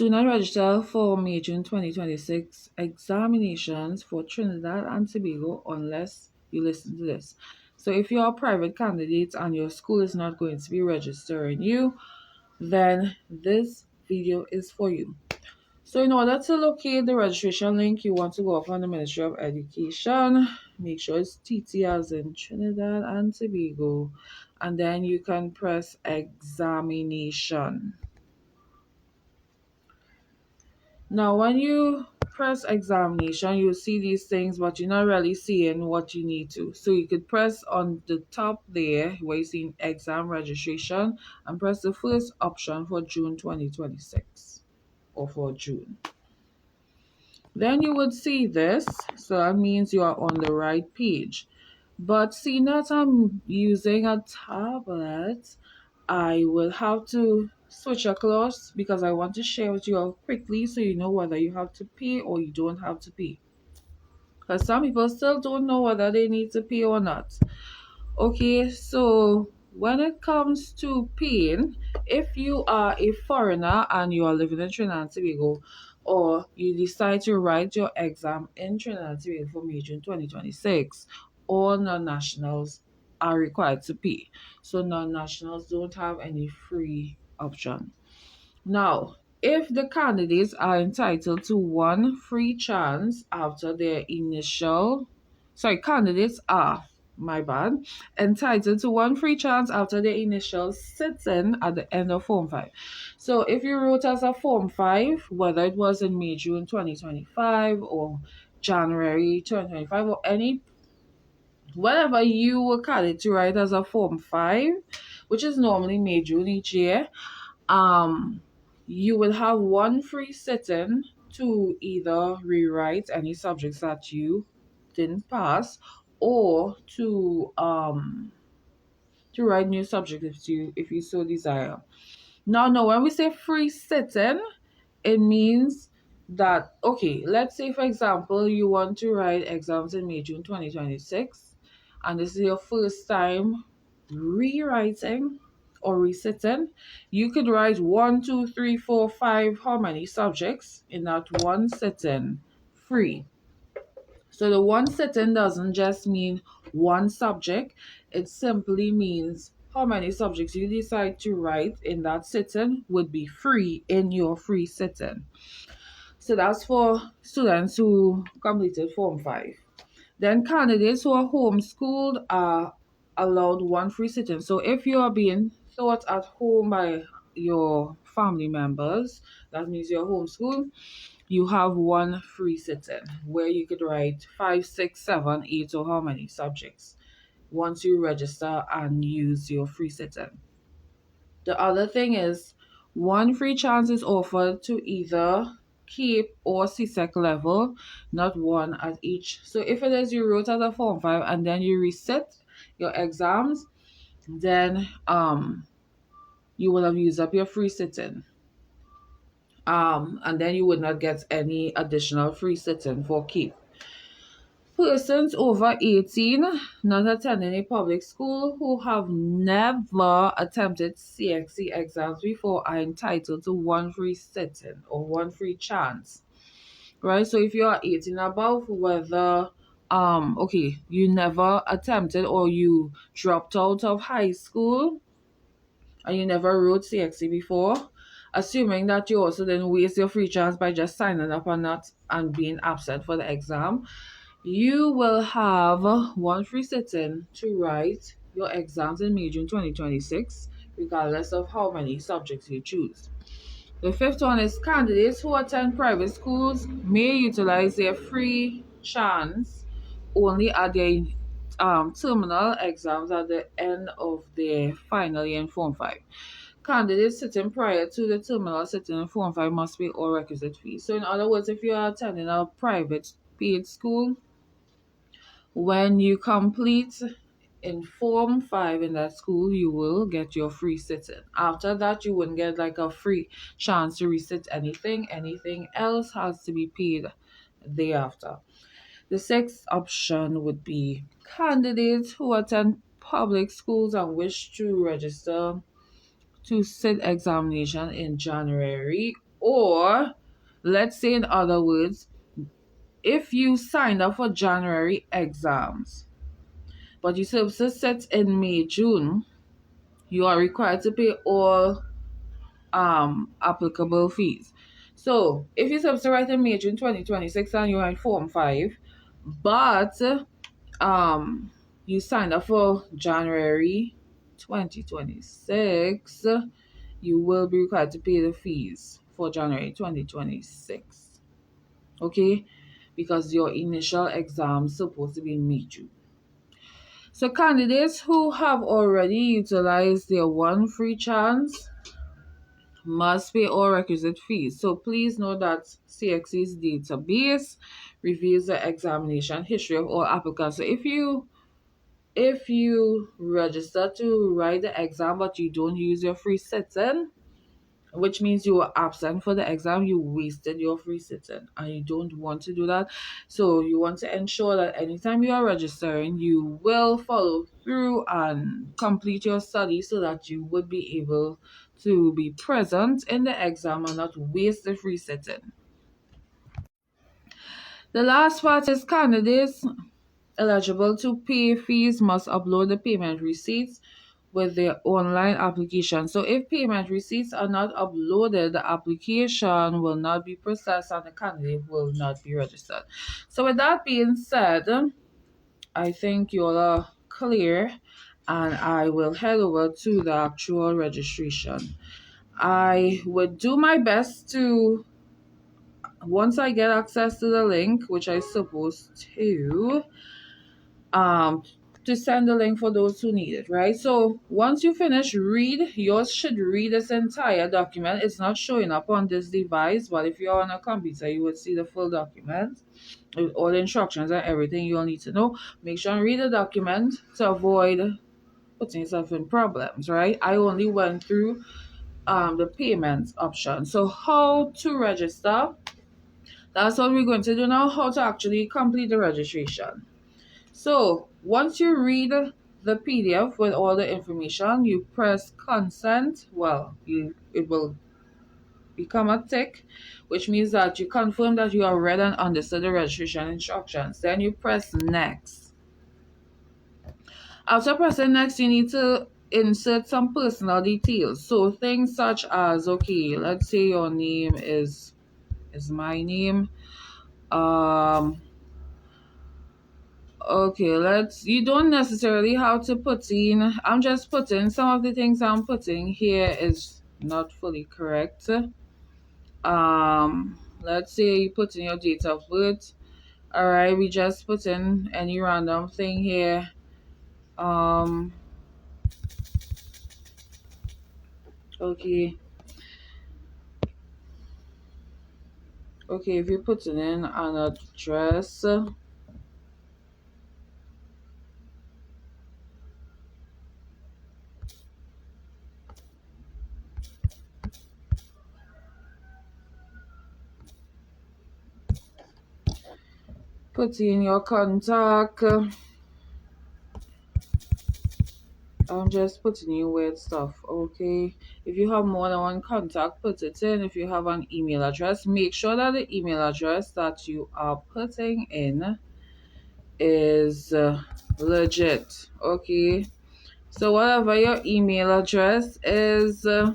Do not register for May June 2026 examinations for Trinidad and Tobago unless you listen to this. So if you're a private candidate and your school is not going to be registering you, then this video is for you. So in order to locate the registration link, you want to go up on the Ministry of Education. Make sure it's TT as in Trinidad and Tobago. And then you can press examination. Now, when you press examination, you'll see these things, but you're not really seeing what you need to. So you could press on the top there where you see exam registration and press the first option for June 2026 or for June. Then you would see this, so that means you are on the right page. But seeing that I'm using a tablet, I will have to switch across because I want to share with you all quickly so you know whether you have to pay or you don't have to pay. Because some people still don't know whether they need to pay or not. Okay, so when it comes to paying, if you are a foreigner and you are living in Trinidad and Tobago, or you decide to write your exam in Trinidad and Tobago for May June 2026, all non-nationals are required to pay. So non-nationals don't have any free option. Now, if the candidates are entitled to one free chance after their candidates are, my bad, entitled to one free chance after their initial sit-in at the end of Form 5. So if you wrote as a Form 5, whether it was in May, June 2025 or January 2025 or whatever you were called to write as a Form 5, which is normally May, June each year, you will have one free sit-in to either rewrite any subjects that you didn't pass or to write new subjects if you so desire. Now, when we say free sit-in, it means that, okay, let's say for example you want to write exams in May June 2026 and this is your first time rewriting or resitting. You could write 1, 2, 3, 4, 5, how many subjects in that one sitting free. So the one sitting doesn't just mean one subject, it simply means how many subjects you decide to write in that sitting would be free in your free sitting. So that's for students who completed Form 5. Then candidates who are homeschooled are allowed one free sitting. So if you are being taught at home by your family members, that means you're homeschooled, you have one free sitting where you could write 5, 6, 7, 8 or how many subjects once you register and use your free sitting. The other thing is one free chance is offered to either CAPE or CSEC level, not one at each. So if it is you wrote as a Form 5 and then you reset your exams, then you will have used up your free sitting. And then you would not get any additional free sitting for CAPE. Persons over 18 not attending a public school who have never attempted CXC exams before are entitled to one free sitting or one free chance. Right? So if you are 18 above, whether you never attempted or you dropped out of high school and you never wrote CXC before, assuming that you also didn't waste your free chance by just signing up and being absent for the exam, you will have one free sitting to write your exams in May, June 2026, regardless of how many subjects you choose. The fifth one is candidates who attend private schools may utilize their free chance only at their terminal exams at the end of their final year in Form 5. Candidates sitting prior to the terminal sitting in Form 5 must pay all requisite fees. So in other words, if you are attending a private paid school, when you complete in Form 5 in that school, you will get your free sitting. After that, you wouldn't get like a free chance to resit anything. Anything else has to be paid thereafter. The sixth option would be candidates who attend public schools and wish to register to sit examination in January Or, let's say in other words, if you signed up for January exams, but your services set in May, June, you are required to pay all applicable fees. So if you're supposed to write in May, June 2026 and you're in Form 5, but you signed up for January 2026, you will be required to pay the fees for January 2026. Okay? Because your initial exam is supposed to be in May, June. So candidates who have already utilized their one free chance must pay all requisite fees. So please know that CXC's database reveals the examination history of all applicants. So if you register to write the exam but you don't use your free sit-in, which means you were absent for the exam, you wasted your free sit-in, and you don't want to do that. So you want to ensure that anytime you are registering, you will follow through and complete your study so that you would be able to be present in the exam and not waste the free sit-in. The last part is candidates eligible to pay fees must upload the payment receipts with their online application. So if payment receipts are not uploaded, the application will not be processed and the candidate will not be registered. So with that being said, I think you all are clear, and I will head over to the actual registration. I would do my best to, once I get access to the link, which I supposed um to send the link for those who need it, right? So once you finish, yours should read this entire document. It's not showing up on this device, but if you're on a computer, you would see the full document with all the instructions and everything you'll need to know. Make sure and read the document to avoid putting yourself in problems, right? I only went through the payments option. So how to register, that's what we're going to do now, how to actually complete the registration. So once you read the PDF with all the information, you press consent. Well, it will become a tick, which means that you confirm that you have read and understood the registration instructions. Then you press next. After pressing next, you need to insert some personal details. So things such as, okay, let's say your name is my name. Okay, you don't necessarily have to put in, I'm just putting, some of the things I'm putting here is not fully correct. Let's say you put in your date of birth. Alright, we just put in any random thing here. Okay. Okay, if you're putting in an address, put in your contact. I'm just putting in weird stuff, okay? If you have more than one contact, put it in. If you have an email address, make sure that the email address that you are putting in is legit, okay? So whatever your email address is, put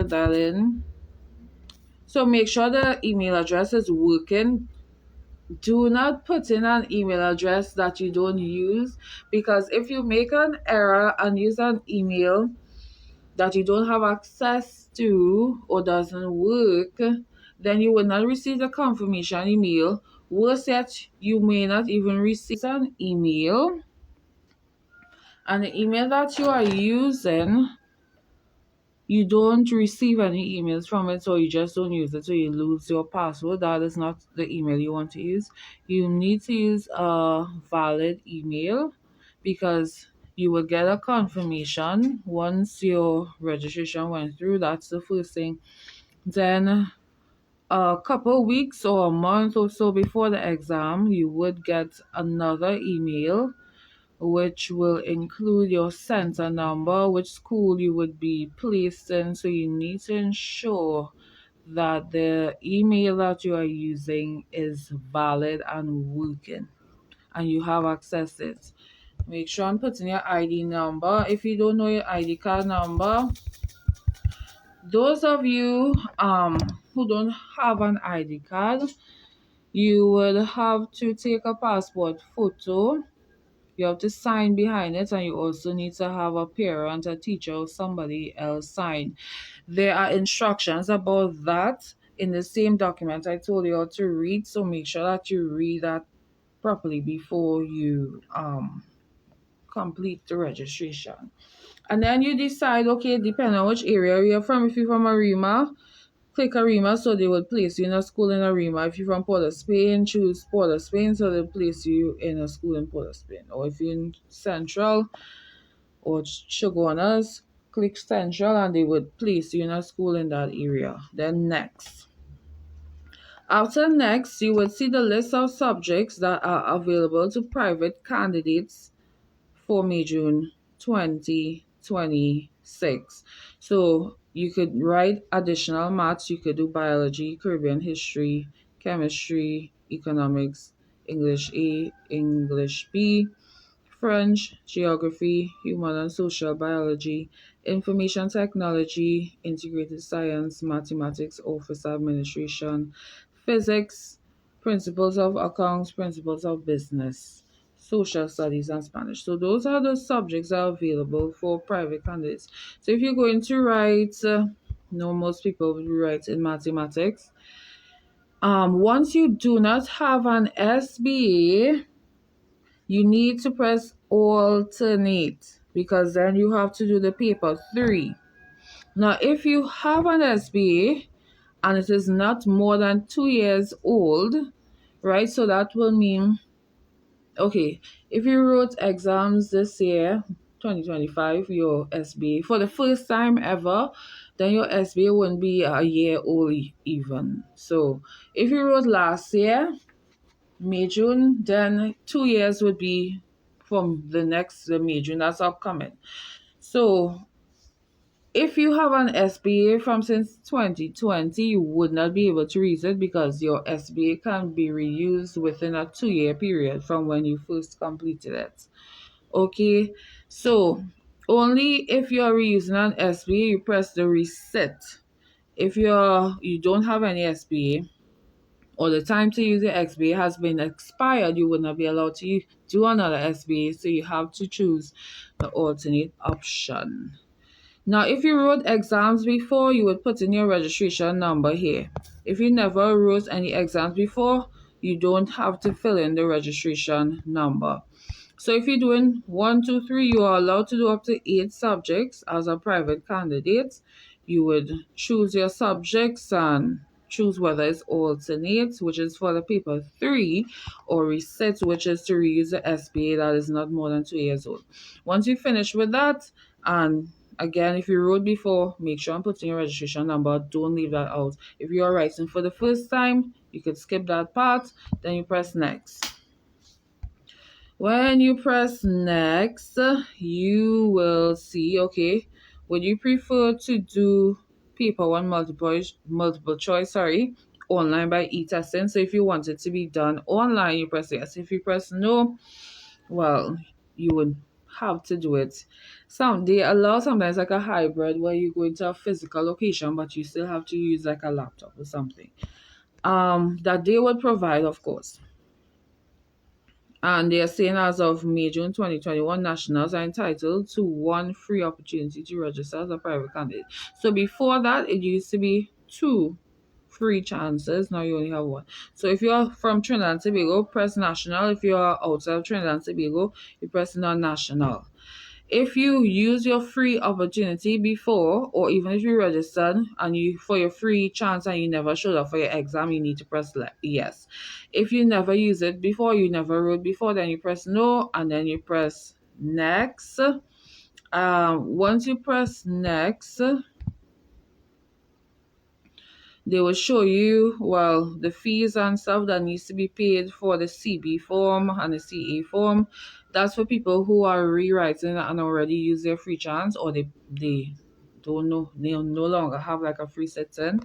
that in. So make sure the email address is working. Do not put in an email address that you don't use, because if you make an error and use an email that you don't have access to or doesn't work, then you will not receive the confirmation email. Worse yet, you may not even receive an email, and the email that you are using, you don't receive any emails from it, so you just don't use it, so you lose your password. That is not the email you want to use. You need to use a valid email, because you will get a confirmation once your registration went through. That's the first thing. Then a couple weeks or a month or so before the exam, you would get another email which will include your center number, which school you would be placed in. So you need to ensure that the email that you are using is valid and working and you have access to it. Make sure I'm putting your ID number. If you don't know your ID card number, those of you who don't have an ID card, you would have to take a passport photo. You have to sign behind it, and you also need to have a parent, a teacher, or somebody else sign. There are instructions about that in the same document I told you how to read, so make sure that you read that properly before you complete the registration. And then you decide, okay, depending on which area you're from. If you're from Arima, click Arima, so they will place you in a school in Arima. If you're from Port of Spain, choose Port of Spain, so they'll place you in a school in Port of Spain. Or if you're in Central or Chaguanas, click Central and they would place you in a school in that area. Then next. After next, you would see the list of subjects that are available to private candidates for May June 2026. So you could write additional maths, you could do biology, Caribbean history, chemistry, economics, English A, English B, French, geography, human and social biology, information technology, integrated science, mathematics, office administration, physics, principles of accounts, principles of business, social studies, and Spanish. So those are the subjects that are available for private candidates. So if you're going to write, most people will write in mathematics. Once you do not have an SBA, you need to press alternate because then you have to do the paper 3. Now, if you have an SBA and it is not more than 2 years old, right? So that will mean, okay, if you wrote exams this year, 2025, your SBA, for the first time ever, then your SBA wouldn't be a year old even. So if you wrote last year, May, June, then 2 years would be from the May, June that's upcoming. So if you have an SBA from since 2020, you would not be able to use it because your SBA can be reused within a 2-year period from when you first completed it. Okay, so only if you're reusing an SBA, you press the reset. If you don't have any SBA, or the time to use the SBA has been expired, you would not be allowed to do another SBA, so you have to choose the alternate option. Now, if you wrote exams before, you would put in your registration number here. If you never wrote any exams before, you don't have to fill in the registration number. So if you're doing 1, 2, 3, you are allowed to do up to 8 subjects as a private candidate. You would choose your subjects and choose whether it's alternate, which is for the paper 3, or reset, which is to reuse the SBA that is not more than 2 years old. Once you finish with that, and again, if you wrote before, make sure I'm putting your registration number. Don't leave that out. If you are writing for the first time, you could skip that part. Then you press next. When you press next, you will see, okay, would you prefer to do paper 1 multiple choice, online by e-testing? So if you want it to be done online, you press yes. If you press no, well, you would have to do it. They allow sometimes like a hybrid where you go into a physical location, but you still have to use like a laptop or something. That they would provide, of course. And they are saying as of May, June 2021, nationals are entitled to 1 free opportunity to register as a private candidate. So before that, it used to be 2 free chances. Now you only have 1. So if you're from Trinidad and Tobago, press national. If you're outside of Trinidad and Tobago, you press non-national. If you use your free opportunity before, or even if you registered and you for your free chance and you never showed up for your exam, you need to press yes. If you never use it before, you never wrote before, then you press no, and then you press next. Once you press next, They will show you, well, the fees and stuff that needs to be paid for the CB form and the CA form. That's for people who are rewriting and already use their free chance, or they don't know, they no longer have like a free sit-in.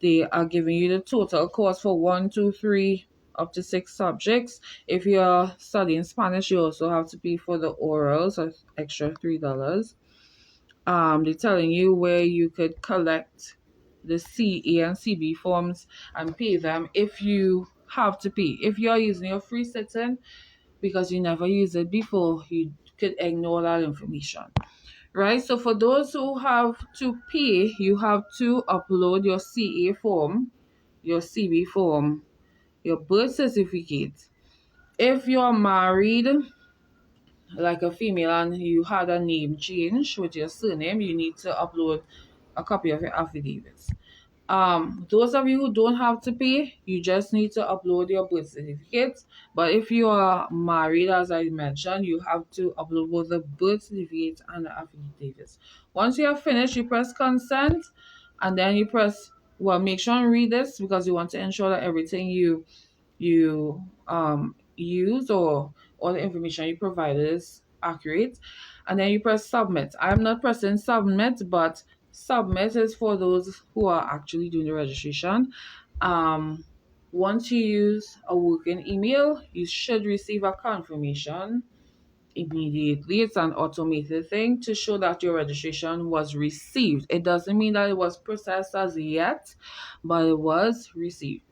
They are giving you the total cost for 1, 2, 3, up to 6 subjects. If you're studying Spanish, you also have to pay for the oral, so extra $3. They're telling you where you could collect the CA and CB forms and pay them if you have to pay. If you're using your free sit-in because you never used it before, you could ignore that information. Right? So for those who have to pay, you have to upload your CA form, your CB form, your birth certificate. If you're married, like a female, and you had a name change with your surname, you need to upload a copy of your affidavits. Those of you who don't have to pay, you just need to upload your birth certificate. But if you are married, as I mentioned, you have to upload both the birth certificate and the affidavits. Once you have finished, you press consent, and then you press, well, make sure and read this because you want to ensure that everything you use or all the information you provided is accurate, and then you press submit. I'm not pressing submit, but submit is for those who are actually doing the registration. Once you use a working email, you should receive a confirmation immediately. It's an automated thing to show that your registration was received. It doesn't mean that it was processed as yet, but it was received.